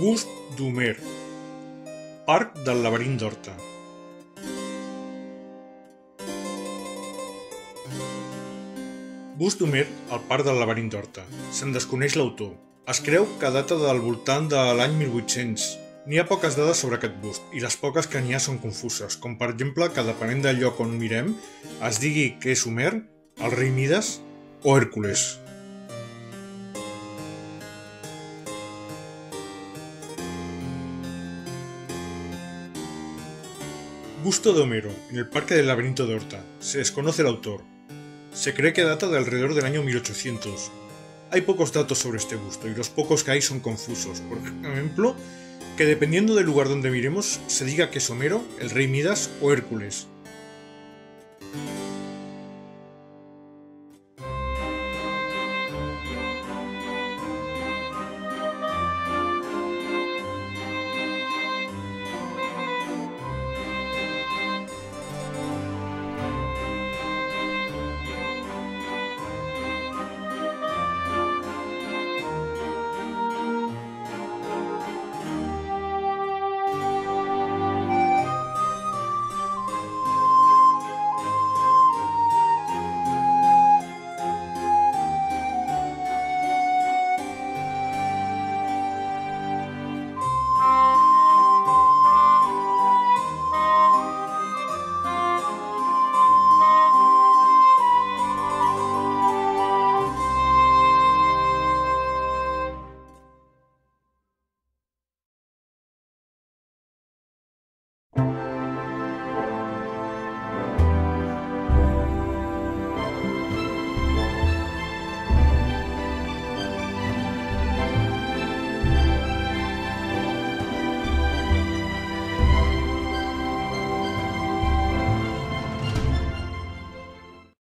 Bust d'Homer, Parc del Laberint d'Horta. Bust d'Homer al Parc del Laberint d'Horta. Se'n desconeix l'autor. Es creu que data del voltant de l'any 1800. N'hi ha poques dades sobre aquest bust, i les poques que n'hi ha són confuses, com per exemple que depenent del lloc on mirem, es digui que és Homer, el rei Mides o Hèrcules. Busto de Homero, en el Parque del Laberinto de Horta. Se desconoce el autor. Se cree que data de alrededor del año 1800. Hay pocos datos sobre este busto y los pocos que hay son confusos. Por ejemplo, que dependiendo del lugar donde miremos, se diga que es Homero, el rey Midas o Hércules.